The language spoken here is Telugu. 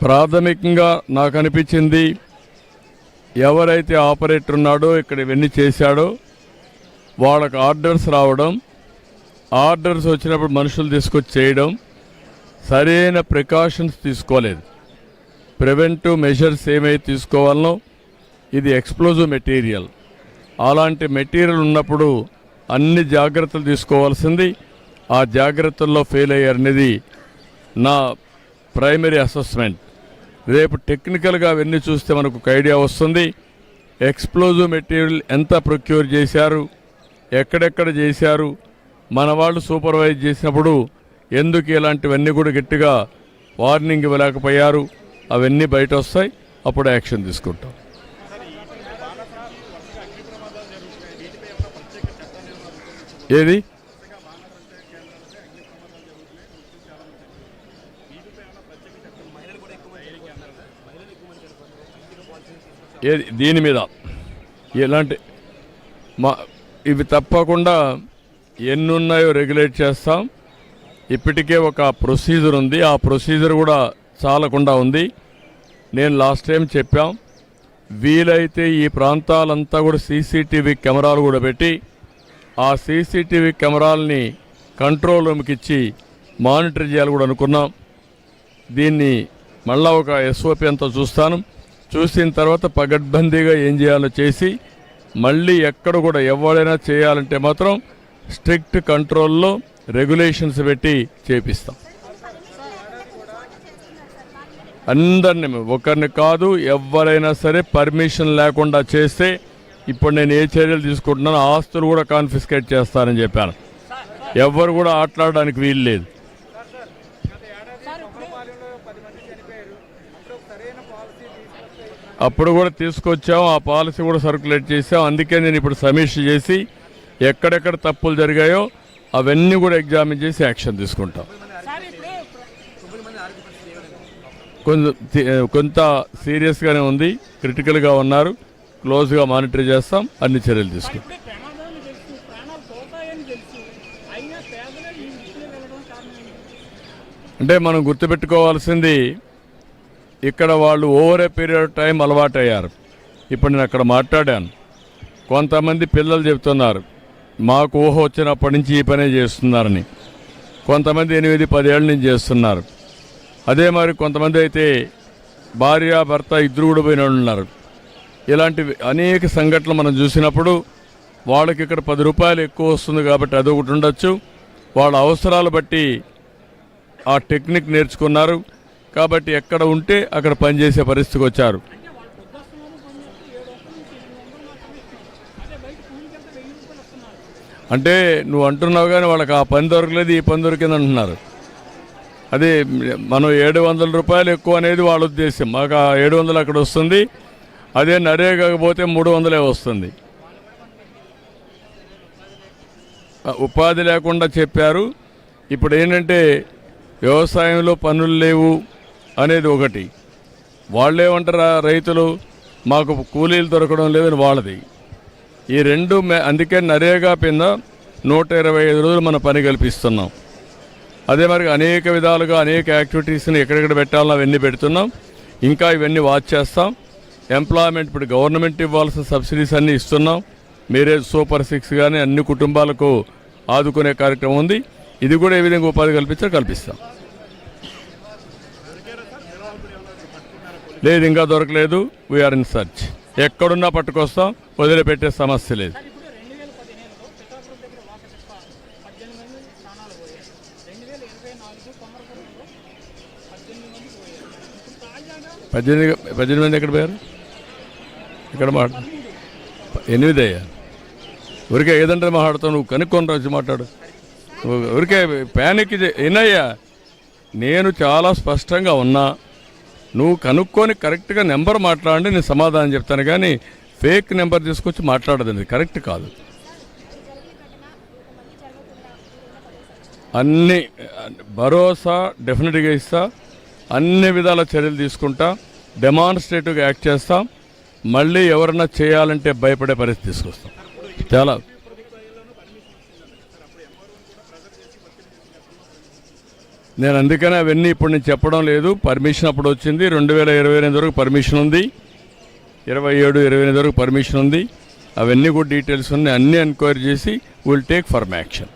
ప్రాథమికంగా నాకు అనిపించింది, ఎవరైతే ఆపరేటర్ ఉన్నాడో ఇక్కడ ఇవన్నీ చేశాడో వాళ్ళకి ఆర్డర్స్ రావడం, ఆర్డర్స్ వచ్చినప్పుడు మనుషులు తీసుకొచ్చి చేయడం, సరైన ప్రికాషన్స్ తీసుకోలేదు. ప్రివెంటివ్ మెజర్స్ ఏమైతే తీసుకోవాలనో, ఇది ఎక్స్ప్లోజివ్ మెటీరియల్, అలాంటి మెటీరియల్ ఉన్నప్పుడు అన్ని జాగ్రత్తలు తీసుకోవాల్సింది. ఆ జాగ్రత్తల్లో ఫెయిల్ అయ్యారనేది నా ప్రైమరీ అసెస్మెంట్. రేపు టెక్నికల్గా అవన్నీ చూస్తే మనకు ఒక ఐడియా వస్తుంది. ఎక్స్ప్లోజివ్ మెటీరియల్ ఎంత ప్రొక్యూర్ చేశారు, ఎక్కడెక్కడ చేశారు, మన వాళ్ళు సూపర్వైజ్ చేసినప్పుడు ఎందుకు ఇలాంటివన్నీ కూడా గట్టిగా వార్నింగ్ ఇవ్వలేకపోయారు, అవన్నీ బయట వస్తాయి. అప్పుడు యాక్షన్ తీసుకుంటాం. ఏది ఏది దీని మీద ఎలాంటి ఇవి తప్పకుండా ఎన్నున్నాయో రెగ్యులేట్ చేస్తాం. ఇప్పటికే ఒక ప్రొసీజర్ ఉంది, ఆ ప్రొసీజర్ కూడా చాలకుండా ఉంది. నేను లాస్ట్ టైం చెప్పాం, వీలైతే ఈ ప్రాంతాలంతా కూడా సీసీటీవీ కెమెరాలు కూడా పెట్టి ఆ సీసీటీవీ కెమెరాలని కంట్రోల్ రూమ్కి ఇచ్చి మానిటర్ చేయాలి కూడా అనుకున్నాం. దీన్ని మళ్ళా ఒక ఎస్ఓపి అంతా చూస్తాను. చూసిన తర్వాత పగడ్బందీగా ఏం చేయాలో చేసి మళ్ళీ ఎక్కడ కూడా ఎవరైనా చేయాలంటే మాత్రం స్ట్రిక్ట్ కంట్రోల్లో రెగ్యులేషన్స్ పెట్టి చేపిస్తాం. అందరినీ, ఒకరిని కాదు, ఎవరైనా సరే పర్మిషన్ లేకుండా చేస్తే ఇప్పుడు నేను ఏ చర్యలు తీసుకుంటున్నానో ఆస్తులు కూడా కాన్ఫిస్కేట్ చేస్తానని చెప్పాను. ఎవరు కూడా ఆటలాడడానికి వీలు లేదు. అప్పుడు కూడా తీసుకొచ్చాం, ఆ పాలసీ కూడా సర్క్యులేట్ చేసాం. అందుకే నేను ఇప్పుడు సమీక్ష చేసి ఎక్కడెక్కడ తప్పులు జరిగాయో అవన్నీ కూడా ఎగ్జామిన్ చేసి యాక్షన్ తీసుకుంటాం. కొంత సీరియస్గానే ఉంది, క్రిటికల్గా ఉన్నారు, క్లోజ్గా మానిటర్ చేస్తాం, అన్ని చర్యలు తీసుకుంటాం. అంటే మనం గుర్తుపెట్టుకోవాల్సింది, ఇక్కడ వాళ్ళు over a period of time అలవాటయ్యారు. ఇప్పుడు నేను అక్కడ మాట్లాడాను, కొంతమంది పిల్లలు చెప్తున్నారు మాకు ఊహ వచ్చినప్పటి నుంచి ఈ పనే చేస్తున్నారని. కొంతమంది 8-10 ఏళ్ళ నుంచి చేస్తున్నారు. అదే మరి కొంతమంది అయితే భార్య భర్త ఇద్దరు కూడా పోయిన వాళ్ళు ఉన్నారు. ఇలాంటి అనేక సంఘటనలు మనం చూసినప్పుడు వాళ్ళకి ఇక్కడ 10 రూపాయలు ఎక్కువ వస్తుంది కాబట్టి అదొకటి ఉండొచ్చు. వాళ్ళ అవసరాలు బట్టి ఆ టెక్నిక్ నేర్చుకున్నారు కాబట్టి ఎక్కడ ఉంటే అక్కడ పనిచేసే పరిస్థితికి వచ్చారు. అంటే నువ్వు అంటున్నావు కానీ వాళ్ళకి ఆ పని దొరకలేదు, ఈ పని దొరికింది అంటున్నారు. అదే మనం 700 రూపాయలు ఎక్కువ అనేది వాళ్ళ ఉద్దేశం. మాకు ఆ 700 అక్కడ వస్తుంది, అదే నరేగాకపోతే 300 వస్తుంది. ఉపాధి లేకుండా చెప్పారు. ఇప్పుడు ఏంటంటే వ్యవసాయంలో పనులు లేవు అనేది ఒకటి, వాళ్ళేమంటారా రైతులు మాకు కూలీలు దొరకడం లేదని వాళ్ళది. ఈ రెండు అందుకే నరేగా కింద 125 రోజులు మన పని కల్పిస్తున్నాం. అదే మరి అనేక విధాలుగా అనేక యాక్టివిటీస్ని ఎక్కడెక్కడ పెట్టాలో అవన్నీ పెడుతున్నాం. ఇంకా ఇవన్నీ వాచ్ చేస్తాం. ఎంప్లాయ్మెంట్ ఇప్పుడు గవర్నమెంట్ ఇవ్వాల్సిన సబ్సిడీస్ అన్నీ ఇస్తున్నాం. మీరే సూపర్ 6 కానీ అన్ని కుటుంబాలకు ఆదుకునే కార్యక్రమం ఉంది. ఇది కూడా ఏ విధంగా ఉపాధి కల్పిస్తాం. లేదు, ఇంకా దొరకలేదు. We're in search. ఎక్కడున్నా పట్టుకొస్తాం, వదిలిపెట్టే సమస్య లేదు. 18 మంది ఎక్కడ పోయారు? ఇక్కడ 8 అయ్యా. ఊరికే ఏదంటే మాట్లాడుతావు, నువ్వు కనుక్కొని వచ్చి మాట్లాడు. ఊరికే ప్యానిక్ ఏనయ్యా, నేను చాలా స్పష్టంగా ఉన్నా. నువ్వు కనుక్కొని కరెక్ట్గా నెంబర్ మాట్లాడండి, నేను సమాధానం చెప్తాను. కానీ ఫేక్ నెంబర్ తీసుకొచ్చి మాట్లాడదండి, కరెక్ట్ కాదు. అన్ని భరోసా డెఫినెట్గా ఇస్తా, అన్ని విధాల చర్యలు తీసుకుంటా, డెమాన్స్ట్రేటివ్గా యాక్ట్ చేస్తాం. మళ్ళీ ఎవరన్నా చేయాలంటే భయపడే పరిస్థితి తీసుకొస్తాం. చాలా నేను అందుకనే అవన్నీ ఇప్పుడు నేను చెప్పడం లేదు. పర్మిషన్ అప్పుడు వచ్చింది. 2028 వరకు పర్మిషన్ ఉంది, 27-28 వరకు పర్మిషన్ ఉంది. అవన్నీ కూడా డీటెయిల్స్ ఉన్నాయి. అన్నీ ఎంక్వైరీ చేసి విల్ టేక్ ఫర్మ్ యాక్షన్.